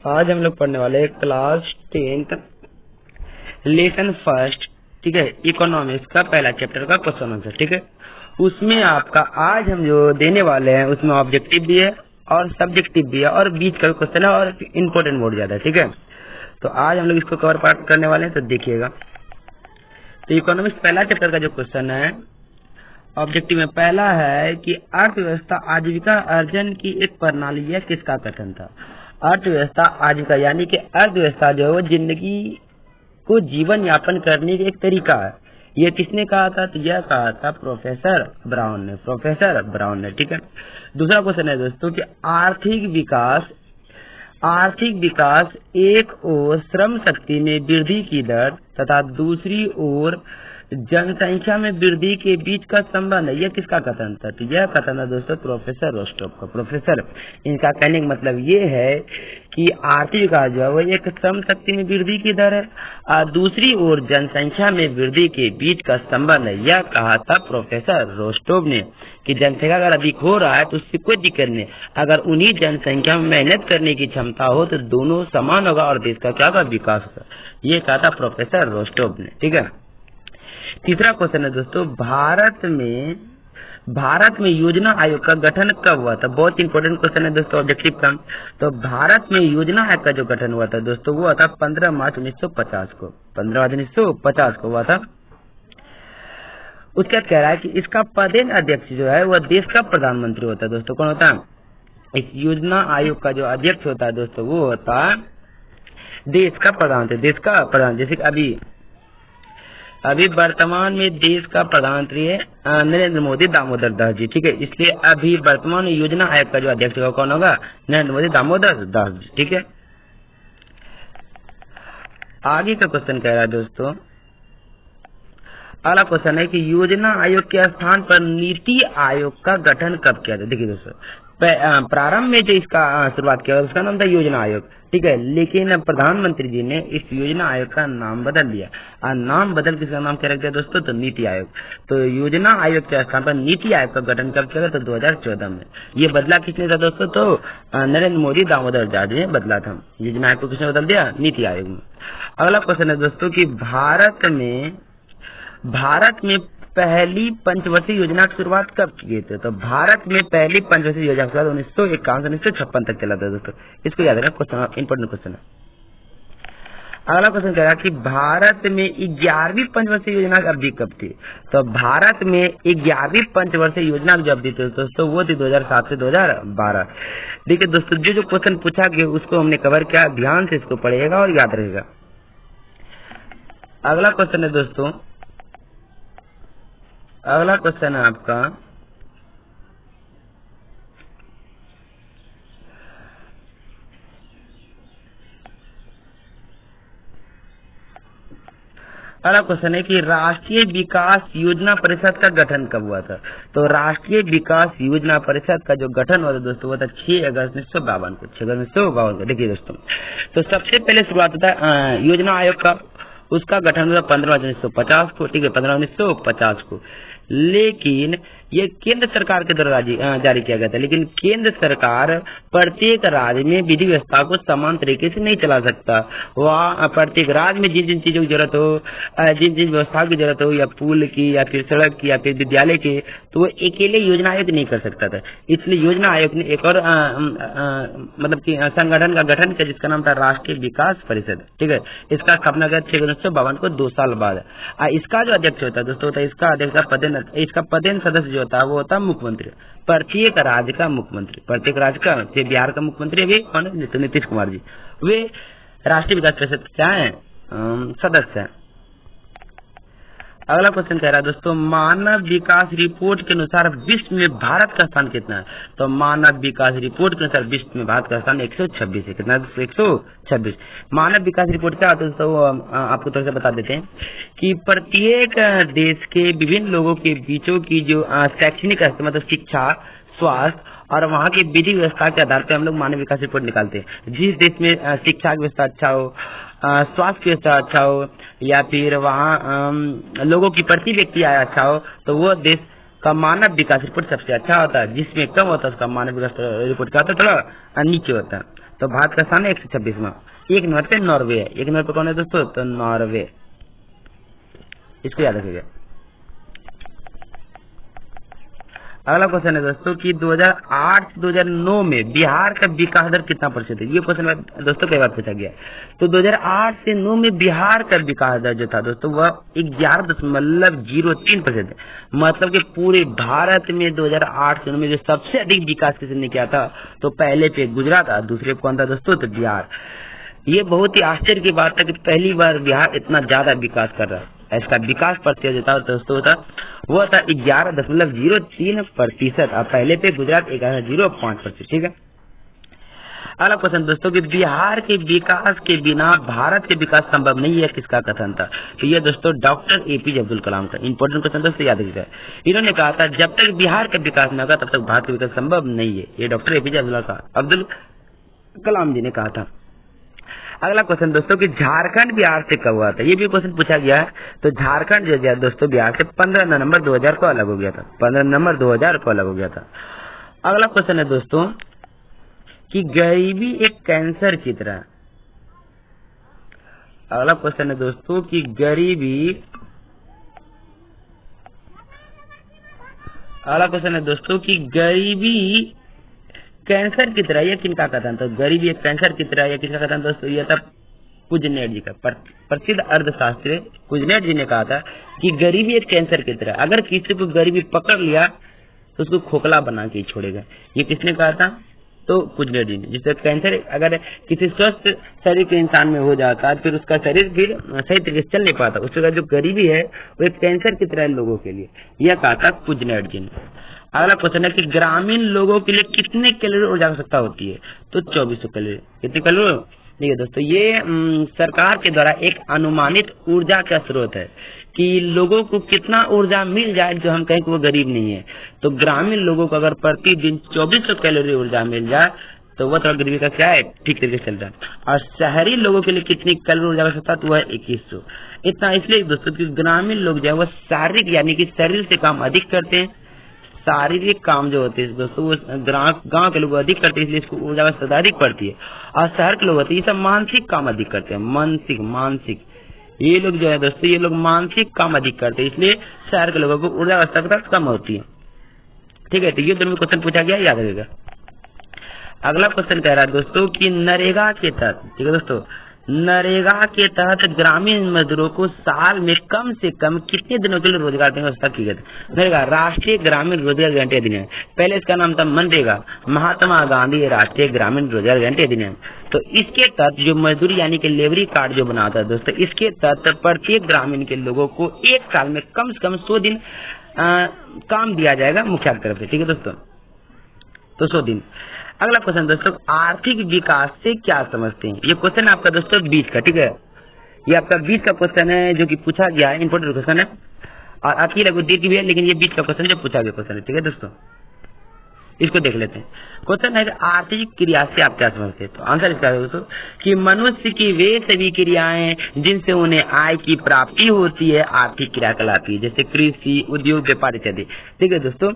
आज हम लोग पढ़ने वाले हैं क्लास 10th लेसन फर्स्ट, ठीक है, इकोनॉमिक्स का पहला चैप्टर का क्वेश्चन आंसर। ठीक है, उसमें आपका आज हम जो देने वाले हैं उसमें ऑब्जेक्टिव भी है और सब्जेक्टिव भी है और बीच का क्वेश्चन है और इम्पोर्टेंट बहुत ज्यादा है। ठीक है, तो आज हम लोग इसको कवर पार्ट करने वाले हैं, तो देखिएगा। तो इकोनॉमिक्स पहला चैप्टर का जो क्वेश्चन है ऑब्जेक्टिव में पहला है कि अर्थव्यवस्था आजीविका अर्जन की एक प्रणाली है, किसका कथन था। अर्थव्यवस्था आजीविका यानी कि अर्थव्यवस्था जो है वो जिंदगी को जीवन यापन करने का एक तरीका है। ये किसने कहा था? तो यह कहा था प्रोफेसर ब्राउन ने, प्रोफेसर ब्राउन ने। ठीक है, दूसरा क्वेश्चन है दोस्तों कि आर्थिक विकास एक ओर श्रम शक्ति में वृद्धि की दर तथा दूसरी ओर जनसंख्या में वृद्धि के बीच का संबंध है, यह किसका कथन था? तो यह कथन है दोस्तों प्रोफेसर रोस्टोव का। प्रोफेसर, इनका कहने का मतलब ये है कि आर्थिक विकास जो है वो एक श्रम शक्ति में वृद्धि की दर है और दूसरी ओर जनसंख्या में वृद्धि के बीच का संबंध है, यह कहा था प्रोफेसर रोस्टोव ने कि जनसंख्या अगर अधिक हो रहा है तो उससे कोई दिक्कत नहीं, अगर उन्हीं जनसंख्या में मेहनत करने की क्षमता हो तो दोनों समान होगा और देश का क्या होगा? विकास होगा, ये कहा था प्रोफेसर रोस्टोव ने। ठीक है, तीसरा क्वेश्चन है दोस्तों भारत में योजना आयोग का गठन कब हुआ था? बहुत इंपॉर्टेंट क्वेश्चन है दोस्तों ऑब्जेक्टिव का। तो भारत में योजना आयोग का जो गठन हुआ था दोस्तों वो हुआ था 15 मार्च 1950 को, 15 मार्च 1950 को हुआ था। उसका कह रहा है कि इसका पदेन अध्यक्ष जो है वह देश का प्रधानमंत्री होता है। दोस्तों कौन होता है? इस योजना आयोग का जो अध्यक्ष होता है दोस्तों वो होता है देश का प्रधानमंत्री, देश का प्रधान। जैसे कि अभी वर्तमान में देश का प्रधानमंत्री है नरेंद्र मोदी दामोदर दास जी। ठीक है, इसलिए अभी वर्तमान योजना आयोग का जो अध्यक्ष होगा कौन होगा? नरेंद्र मोदी दामोदर दास जी। ठीक है, आगे का क्वेश्चन कह रहा है दोस्तों, अगला क्वेश्चन है कि योजना आयोग के स्थान पर नीति आयोग का गठन कब किया था? देखिए दोस्तों प्रारंभ में जो इसका शुरुआत किया उसका नाम था योजना आयोग। ठीक है, लेकिन प्रधानमंत्री जी ने इस योजना आयोग का नाम बदल दिया और नाम बदल किसका नाम क्या रख दिया दोस्तों? तो नीति आयोग। तो योजना आयोग के स्थान पर नीति आयोग का गठन कब किया था? तो 2014 में। ये बदला किसने था दोस्तों? तो नरेंद्र मोदी दामोदर दास जी ने बदला था। योजना आयोग को किसने बदल दिया? नीति आयोग में। अगला क्वेश्चन है दोस्तों कि भारत में पहली पंचवर्षीय योजना की शुरुआत कब की गई थी? तो भारत में पहली पंचवर्षीय योजना की शुरुआत 1951 से 1956 तक चला था दोस्तों, इसको याद रखना, क्वेश्चन इंपोर्टेंट क्वेश्चन है। अगला क्वेश्चन कह रहा है कि भारत में 11वीं पंचवर्षीय योजना की अवधि कब थी? तो भारत में 11वीं पंचवर्षीय योजना की जो अवधि थी दोस्तों वो थी 2007 से 2012। देखिए दोस्तों जो क्वेश्चन पूछा गया उसको हमने कवर किया, ध्यान से इसको पढ़िएगा और याद रहेगा। अगला क्वेश्चन है दोस्तों, अगला क्वेश्चन है आपका अगला क्वेश्चन है कि राष्ट्रीय विकास योजना परिषद का गठन कब हुआ था? तो राष्ट्रीय विकास योजना परिषद का जो गठन हुआ था दोस्तों वो था 6 अगस्त 1952 को, 6 अगस्त 1952 को। देखिए दोस्तों, तो सबसे पहले शुरुआत होता है योजना आयोग का, उसका गठन हुआ 15 मार्च 1950 को। ठीक है, 15 मार्च 1950 को, लेकिन ये केंद्र सरकार के द्वारा जारी किया गया था। लेकिन केंद्र सरकार प्रत्येक राज्य में विधि व्यवस्था को समान तरीके से नहीं चला सकता। वहाँ प्रत्येक राज्य में जिन जिन चीजों की जरूरत हो, जिन जिन व्यवस्था की जरूरत हो, या पुल की या फिर सड़क की या फिर विद्यालय की, तो वो अकेले योजना आयोग नहीं कर सकता था। इसलिए योजना आयोग ने एक और मतलब की संगठन का गठन किया जिसका नाम था राष्ट्रीय विकास परिषद। ठीक है, इसका स्थापना किया 6 अगस्त 1952 को, 2 साल बाद। इसका जो अध्यक्ष होता है दोस्तों, इसका अध्यक्ष इसका पदेन सदस्य जो होता है वो होता है मुख्यमंत्री, प्रत्येक राज्य का मुख्यमंत्री, प्रत्येक राज्य का। बिहार का मुख्यमंत्री अभी कौन है? तो नीतीश कुमार जी, वे राष्ट्रीय विकास परिषद क्या है? सदस्य है। अगला क्वेश्चन कह रहा है दोस्तों, मानव विकास रिपोर्ट के अनुसार विश्व में भारत का स्थान कितना है? तो मानव विकास रिपोर्ट के अनुसार विश्व में भारत का स्थान 126 है। कितना? 126। मानव विकास रिपोर्ट क्या होता है दोस्तों? आपको थोड़ा सा बता देते हैं कि प्रत्येक देश के विभिन्न लोगों के बीचों की जो शैक्षणिक मतलब शिक्षा, स्वास्थ्य और वहाँ की विधि व्यवस्था के आधार पर हम लोग मानव विकास रिपोर्ट निकालते हैं। जिस देश में शिक्षा की व्यवस्था अच्छा हो, स्वास्थ्य की व्यवस्था अच्छा हो, या फिर वहाँ लोगों की प्रति व्यक्ति आय अच्छा हो, तो वो देश का मानव विकास रिपोर्ट सबसे अच्छा होता है। जिसमें कम होता है उसका मानव विकास रिपोर्ट क्या होता है? थोड़ा नीचे होता है। तो भारत का स्थान है 126वां। एक नंबर पे नॉर्वे है। एक नंबर पे कौन है दोस्तों? तो नॉर्वे, इसको याद रखिएगा। अगला क्वेश्चन है दोस्तों कि 2008 से 2009 में बिहार का विकास दर कितना प्रतिशत है? ये क्वेश्चन दोस्तों कई बार पूछा गया। तो 2008 से 9 में बिहार का विकास दर जो था दोस्तों वह 11.03% है। मतलब कि पूरे भारत में 2008 से 9 में जो सबसे अधिक विकास किसने किया था? तो पहले पे गुजरात था, दूसरे पे कौन था दोस्तों? तो बिहार। ये बहुत ही आश्चर्य की बात है कि पहली बार बिहार इतना ज्यादा विकास कर रहा है। इसका विकास प्रतिशत जो था दोस्तों वो था 11.03%। अब पहले पे गुजरात 11.05%। ठीक है। अगला क्वेश्चन दोस्तों कि बिहार के विकास के बिना भारत के विकास संभव नहीं है, किसका कथन था? तो ये दोस्तों डॉक्टर एपीजे अब्दुल कलाम का इंपॉर्टेंट क्वेश्चन दोस्तों याद रखिएगा। इन्होंने कहा था जब तक बिहार का विकास न होगा तब तक भारत का विकास संभव नहीं है। ये डॉक्टर एपीजे अब्दुल कलाम जी ने कहा था। अगला क्वेश्चन दोस्तों कि झारखंड बिहार से कब हुआ था? ये भी क्वेश्चन पूछा गया है। तो झारखंड जो है दोस्तों बिहार से 15 नवंबर 2000 को अलग हो गया था। 15 नवंबर 2000 को अलग हो गया था। अगला क्वेश्चन है दोस्तों कि गरीबी एक कैंसर की तरह। अगला क्वेश्चन है दोस्तों कि गरीबी कैंसर की तरह यह किनका कथन? तो गरीबी एक कैंसर की तरह यह किसका कथन दोस्तों? यह था कुजनेर जी का। प्रसिद्ध अर्थशास्त्री कुजनेर जी ने कहा था कि गरीबी एक कैंसर की तरह, अगर किसी को गरीबी पकड़ लिया तो उसको खोखला बना के छोड़ेगा। ये किसने कहा था? तो कुजनेर जी ने। जिससे कैंसर अगर किसी स्वस्थ शरीर के इंसान में हो जाता है फिर उसका शरीर फिर सही तरीके से चल नहीं पाता। उसके जो गरीबी है वो एक कैंसर की तरह लोगों के लिए, यह कहा था कुजनेर जी ने। अगला क्वेश्चन है कि ग्रामीण लोगों के लिए कितने कैलोरी ऊर्जा आवश्यकता होती है? तो 2400 कैलोरी। कितने कैलोरी? देखिए दोस्तों ये सरकार के द्वारा एक अनुमानित ऊर्जा का स्रोत है कि लोगों को कितना ऊर्जा मिल जाए जो हम कहें कि वो गरीब नहीं है। तो ग्रामीण लोगों को अगर प्रतिदिन 2400 कैलोरी ऊर्जा मिल जाए तो वह थोड़ा गरीबी का क्या है, ठीक तरीके से चल रहा है। और शहरी लोगों के लिए कितनी कैलोरी ऊर्जा आवश्यकता? तो वह 2100। इतना इसलिए दोस्तों कि ग्रामीण लोग जो है वो शारीरिक यानी कि शरीर से काम अधिक करते हैं। शारीरिक काम जो होते हैं दोस्तों वो गांव के लोग अधिक करते हैं, इसलिए इसको ऊर्जा आवश्यकता अधिक पड़ती है। और शहर के लोग होते हैं ये सब मानसिक काम अधिक करते हैं। मानसिक ये लोग जो है दोस्तों ये लोग मानसिक काम अधिक करते हैं, इसलिए शहर के लोगों को ऊर्जा आवश्यकता कम होती है। ठीक है। तो ये दोनों क्वेश्चन पूछा गया, याद रखिएगा। अगला क्वेश्चन कह रहा है दोस्तों कि नरेगा के तहत, ठीक है दोस्तों, नरेगा के तहत ग्रामीण मजदूरों को साल में कम से कम कितने दिनों के लिए रोजगार देने की व्यवस्था की गई? नरेगा राष्ट्रीय ग्रामीण रोजगार गारंटी अधिनियम। पहले इसका नाम था मनरेगा, महात्मा गांधी राष्ट्रीय ग्रामीण रोजगार गारंटी अधिनियम। तो इसके तहत जो मजदूरी यानी कि लेबरी कार्ड जो बनाता है दोस्तों, इसके तहत प्रत्येक ग्रामीण के लोगों को एक साल में कम से कम 100 दिन काम दिया जाएगा मुखिया की तरफ से। ठीक है दोस्तों, तो 100 दिन। अगला क्वेश्चन दोस्तों आर्थिक विकास से क्या समझते हैं? ये क्वेश्चन आपका दोस्तों 20 का। ठीक है, ये आपका 20 का क्वेश्चन है जो कि पूछा गया है, इंपोर्टेंट क्वेश्चन है और आपकी लगभग भी है, लेकिन ये 20 का क्वेश्चन जो पूछा गया क्वेश्चन है। ठीक है दोस्तों, इसको देख लेते हैं। क्वेश्चन है आर्थिक क्रिया से आप क्या समझते हैं? तो आंसर इसका है दोस्तों कि मनुष्य की वे सभी क्रियाएं जिनसे उन्हें आय की प्राप्ति होती है आर्थिक क्रिया कहलाती है, जैसे कृषि, उद्योग, व्यापार इत्यादि। ठीक है दोस्तों,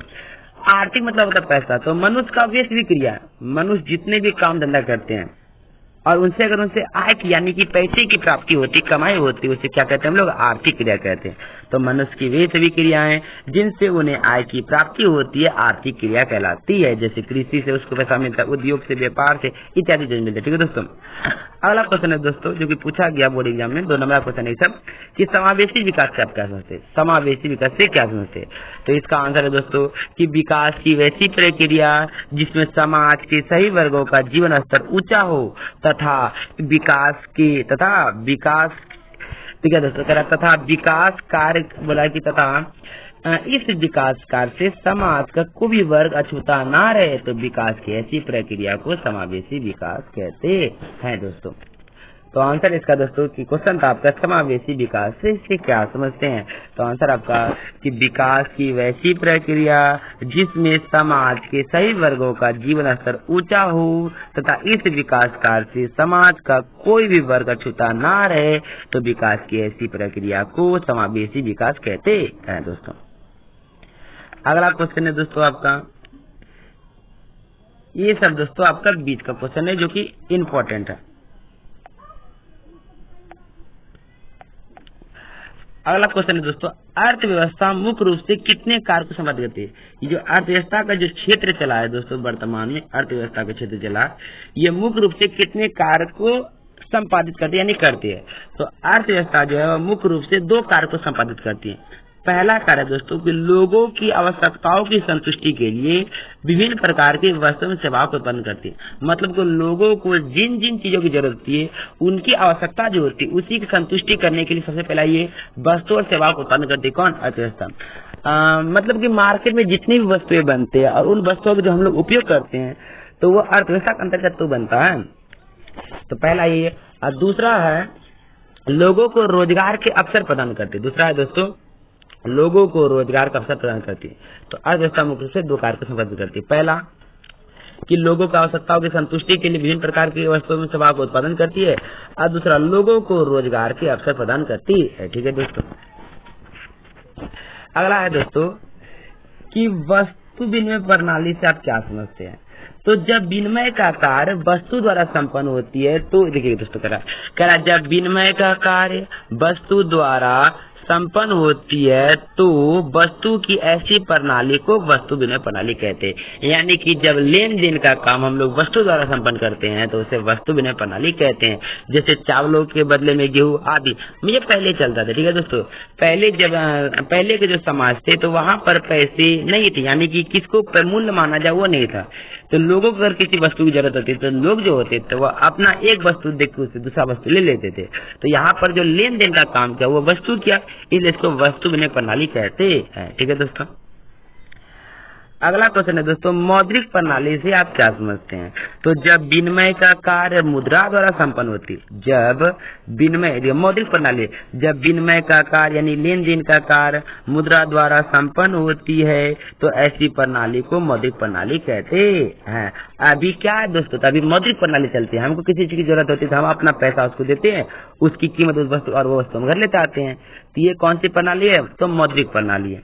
आर्थिक मतलब होता है पैसा। तो मनुष्य का वे सभी क्रिया, मनुष्य जितने भी काम धंधा करते हैं और उनसे अगर उनसे आय की यानी कि पैसे की प्राप्ति होती, कमाई होती, उसे क्या कहते हैं हम लोग? आर्थिक क्रिया कहते हैं। तो मनुष्य की वे सभी क्रियाएं जिनसे उन्हें आय की प्राप्ति होती है आर्थिक क्रिया कहलाती है, जैसे कृषि से उसको पैसा मिलता है, उद्योग से, व्यापार से इत्यादि चीज मिलती है। ठीक है दोस्तों, अगला क्वेश्चन है दोस्तों जो कि पूछा गया बोर्ड एग्जाम में, 2 नंबर का क्वेश्चन है सब कि समावेशी विकास से आप क्या समझते हैं? समावेशी विकास से क्या समझते हैं? तो इसका आंसर है दोस्तों कि विकास की वैसी प्रक्रिया जिसमें समाज के सही वर्गों का जीवन स्तर ऊंचा हो तथा विकास ठीक है दोस्तों, तथा विकास कार्य बोला कि तथा इस विकास कार्य से समाज का कोई भी वर्ग अछूता ना रहे तो विकास की ऐसी प्रक्रिया को समावेशी विकास कहते हैं दोस्तों। तो आंसर इसका दोस्तों कि क्वेश्चन था आपका समावेशी विकास से क्या समझते हैं? तो आंसर आपका कि विकास की वैसी प्रक्रिया जिसमें समाज के सही वर्गों का जीवन स्तर ऊंचा हो तथा इस विकास कार्य से समाज का कोई भी वर्ग अछूता ना रहे तो विकास की ऐसी प्रक्रिया को समावेशी विकास कहते हैं दोस्तों। अगला क्वेश्चन है दोस्तों आपका ये सब दोस्तों आपका बीच का क्वेश्चन है जो कि इम्पोर्टेंट है। अगला क्वेश्चन है दोस्तों, अर्थव्यवस्था मुख्य रूप से कितने कार्य को संपादित करती है? ये जो अर्थव्यवस्था का जो क्षेत्र चला है दोस्तों, वर्तमान में अर्थव्यवस्था का क्षेत्र चला, ये मुख्य रूप से कितने कार्य को संपादित करती है यानी करती है? तो अर्थव्यवस्था जो है मुख्य रूप से 2 कार्य को संपादित करती है। पहला कार्य दोस्तों कि लोगों की आवश्यकताओं की संतुष्टि के लिए विभिन्न प्रकार की वस्तु एवं सेवाओं को उत्पन्न करती है। मतलब कि लोगों को जिन जिन चीजों की जरूरत होती है, उनकी आवश्यकता जो होती है उसी की संतुष्टि करने के लिए सबसे पहला ये वस्तु और सेवाओं को उत्पन्न करती है। कौन? अर्थव्यवस्था। मतलब कि मार्केट में जितनी भी वस्तुएं बनते हैं और उन वस्तुओं का जो हम लोग उपयोग करते हैं तो वो अर्थव्यवस्था के अंतर्गत तो बनता है। तो पहला ये, और दूसरा है लोगों को रोजगार के अवसर प्रदान करती है। दूसरा है दोस्तों लोगों को रोजगार का अवसर प्रदान करती है। तो अर्थव्यवस्था मुख्य रूप से 2 कार्य को संपादित करती है। पहला कि लोगों की आवश्यकताओं की संतुष्टि के लिए विभिन्न प्रकार की वस्तुओं में सेवाओं का उत्पादन करती है, और दूसरा लोगों को रोजगार के अवसर प्रदान करती है। ठीक है दोस्तों। अगला है दोस्तों कि वस्तु विनिमय प्रणाली से आप क्या समझते हैं? तो जब विनिमय का कार्य वस्तु द्वारा संपन्न होती है तो देखिए दोस्तों कह रहा जब विनिमय का कार्य वस्तु द्वारा संपन्न होती है तो वस्तु की ऐसी प्रणाली को वस्तु विनिमय प्रणाली कहते हैं। यानी कि जब लेन देन का काम हम लोग वस्तु द्वारा संपन्न करते हैं तो उसे वस्तु विनिमय प्रणाली कहते हैं। जैसे चावलों के बदले में गेहूं आदि, मुझे पहले चलता था। ठीक है दोस्तों, पहले के जो समाज थे तो वहां पर पैसे नहीं थे, यानी कि किसको प्रमूल्य माना जाए वो नहीं था। तो लोगों को अगर किसी वस्तु की जरूरत होती तो लोग जो होते थे वो अपना एक वस्तु देख के उससे दूसरा वस्तु ले लेते थे। तो यहाँ पर जो लेन देन का काम किया वो वस्तु किया, इसलिए इसको वस्तु विनिमय प्रणाली कहते हैं। ठीक है दोस्तों। अगला क्वेश्चन है दोस्तों, मौद्रिक प्रणाली से आप क्या समझते हैं? तो जब विनिमय का कार्य मुद्रा द्वारा संपन्न होती है, जब विनिमय मौद्रिक प्रणाली, जब विनिमय का कार्य यानी लेन देन का कार्य मुद्रा द्वारा संपन्न होती है तो ऐसी प्रणाली को मौद्रिक प्रणाली कहते हैं। अभी क्या है दोस्तों, तो अभी मौद्रिक प्रणाली चलती है। हमको किसी चीज की जरूरत होती है तो हम अपना पैसा उसको देते हैं, उसकी कीमत उस वस्तु और वो वस्तु हम घर लेते आते हैं। तो ये कौन सी प्रणाली है? तो मौद्रिक प्रणाली है।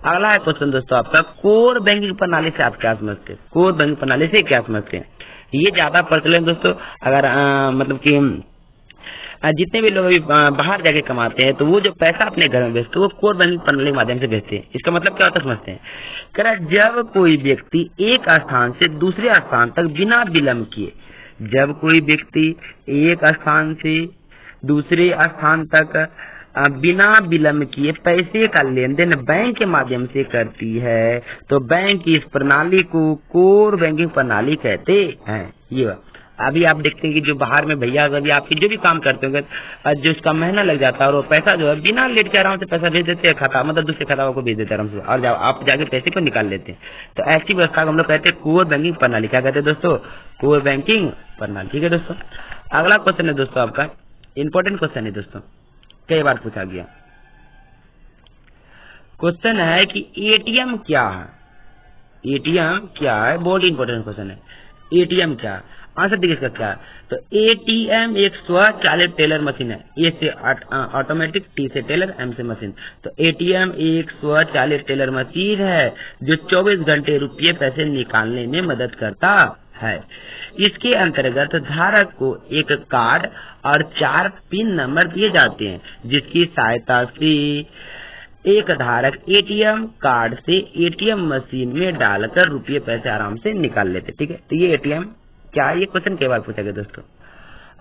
अगला है क्वेश्चन दोस्तों आपका, कोर बैंकिंग प्रणाली से आप क्या समझते हैं? कोर बैंकिंग प्रणाली से क्या समझते हैं? ये ज्यादा प्रचलन दोस्तों, अगर मतलब कि जितने भी लोग अभी बाहर जाके कमाते हैं तो वो जो पैसा अपने घर में भेजते हैं वो कोर बैंकिंग प्रणाली के माध्यम से भेजते हैं। इसका मतलब क्या होता है समझते हैं? कह रहा जब कोई व्यक्ति एक स्थान से दूसरे स्थान तक बिना विलंब किए, जब कोई व्यक्ति एक स्थान से दूसरे स्थान तक बिना विलंब किए पैसे का लेन देन बैंक के माध्यम से करती है तो बैंक की इस प्रणाली को कोर बैंकिंग प्रणाली कहते हैं। ये अभी आप देखते हैं कि जो बाहर में भैया अगर आपके जो भी काम करते होंगे, जो इसका महीना लग जाता है और वो पैसा जो है बिना लेट के आराम से पैसा भेज देते हैं खाता, मतलब दूसरे खाता को भेज देते हैं आराम से, और आप जाके पैसे को निकाल लेते हैं। तो ऐसी व्यवस्था को हम लोग कहते हैं कोर बैंकिंग प्रणाली। क्या कहते हैं दोस्तों? कोर बैंकिंग प्रणाली। ठीक है दोस्तों। अगला क्वेश्चन है दोस्तों आपका इंपॉर्टेंट क्वेश्चन है दोस्तों, कई बार पूछा गया क्वेश्चन है कि एटीएम क्या है? एटीएम क्या है? बहुत इंपॉर्टेंट क्वेश्चन है। एटीएम क्या है? आंसर देखिए इसका क्या है। तो एटीएम एक स्वचालित टेलर मशीन है। ए से ऑटोमेटिक, टी से टेलर, एम से मशीन। तो एटीएम एक स्वचालित टेलर मशीन है जो 24 घंटे रुपये पैसे निकालने में मदद करता है। इसके अंतर्गत धारक को एक कार्ड और 4 पिन नंबर दिए जाते हैं जिसकी सहायता से एक धारक एटीएम कार्ड से एटीएम मशीन में डालकर रुपये पैसे आराम से निकाल लेते। ठीक है, तो ये एटीएम क्या है? ये क्वेश्चन कई बार पूछा गया दोस्तों।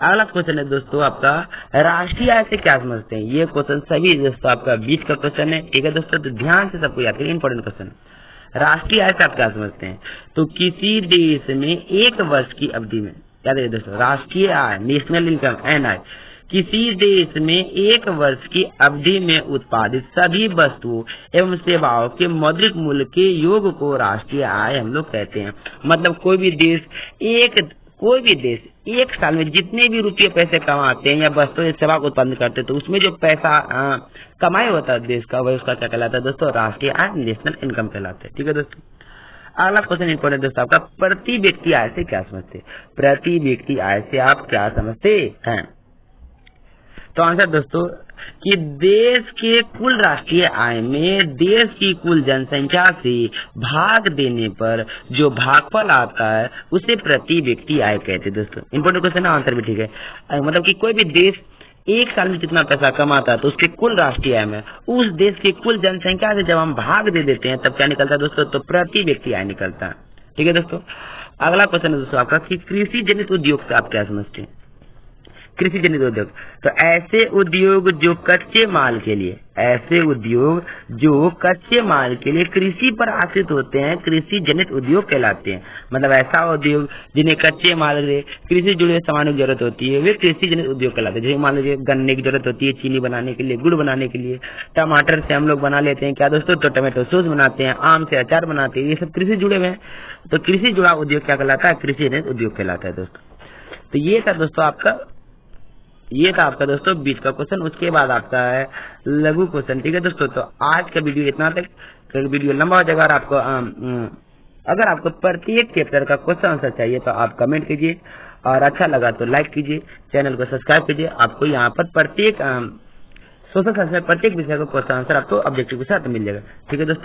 अगला क्वेश्चन है दोस्तों आपका, राष्ट्रीय आय से क्या समझते हैं? ये क्वेश्चन सभी दोस्तों आपका बीच का क्वेश्चन है। ठीक है दोस्तों, तो ध्यान से सबको याद करिए, इंपॉर्टेंट क्वेश्चन। राष्ट्रीय आय से आप क्या समझते हैं? तो किसी देश में एक वर्ष की अवधि में, याद रखिए दोस्तों, राष्ट्रीय आय नेशनल इनकम एनआई, किसी देश में एक वर्ष की अवधि में उत्पादित सभी वस्तुओं एवं सेवाओं के मौद्रिक मूल्य के योग को राष्ट्रीय आय हम लोग कहते हैं। मतलब कोई भी देश एक साल में जितने भी रुपये पैसे कमाते हैं या वस्तु सेवा को उत्पन्न करते हैं तो उसमें जो पैसा कमाई होता है देश का, वही उसका क्या कहलाता है दोस्तों? राष्ट्रीय आय, नेशनल इनकम कहलाता है। ठीक है दोस्तों। अगला क्वेश्चन इंपॉर्टेंट दोस्तों आपका, प्रति व्यक्ति आय से क्या समझते हैं? प्रति व्यक्ति आय से आप क्या समझते हैं? तो आंसर दोस्तों कि देश के कुल राष्ट्रीय आय में देश की कुल जनसंख्या से भाग देने पर जो भागफल आता है उसे प्रति व्यक्ति आय कहते हैं। दोस्तों इंपॉर्टेंट क्वेश्चन है, आंसर भी ठीक है। मतलब कि कोई भी देश एक साल में जितना पैसा कमाता है तो उसके कुल राष्ट्रीय आय में उस देश की कुल जनसंख्या से जब हम भाग दे देते हैं तब क्या निकलता है दोस्तों, तो प्रति व्यक्ति आय निकलता है। ठीक है दोस्तों, अगला क्वेश्चन है दोस्तों आपका कि कृषि जनित उद्योग से आप क्या समझते हैं। कृषि जनित उद्योग, तो ऐसे उद्योग जो कच्चे माल के लिए, ऐसे उद्योग जो कच्चे माल के लिए कृषि पर आश्रित होते हैं कृषि जनित उद्योग कहलाते हैं। मतलब ऐसा उद्योग जिन्हें कच्चे माल से कृषि जुड़े सामानों की जरूरत होती है वे कृषि जनित उद्योग कहलाते हैं। जैसे मान लीजिए गन्ने की जरूरत होती है चीनी बनाने के लिए, गुड़ बनाने के लिए, टमाटर से हम लोग बना लेते हैं क्या दोस्तों, तो टमाटो सॉस बनाते हैं, आम से अचार बनाते हैं, ये सब कृषि जुड़े हुए हैं। तो कृषि जुड़ा उद्योग क्या कहलाता है, कृषि जनित उद्योग कहलाता है दोस्तों। तो ये था दोस्तों आपका, ये था आपका दोस्तों बीच का क्वेश्चन। उसके बाद आपका है लघु क्वेश्चन। ठीक है दोस्तों, तो आज का वीडियो इतना तक, वीडियो लंबा हो जाएगा। और आपको अगर आपको प्रत्येक चैप्टर का क्वेश्चन आंसर चाहिए तो आप कमेंट कीजिए, और अच्छा लगा तो लाइक कीजिए, चैनल को सब्सक्राइब कीजिए। आपको यहाँ पर प्रत्येक सोशल साइंस में प्रत्येक विषय का क्वेश्चन आंसर आपको ऑब्जेक्टिव के साथ मिल जाएगा। ठीक है दोस्तों।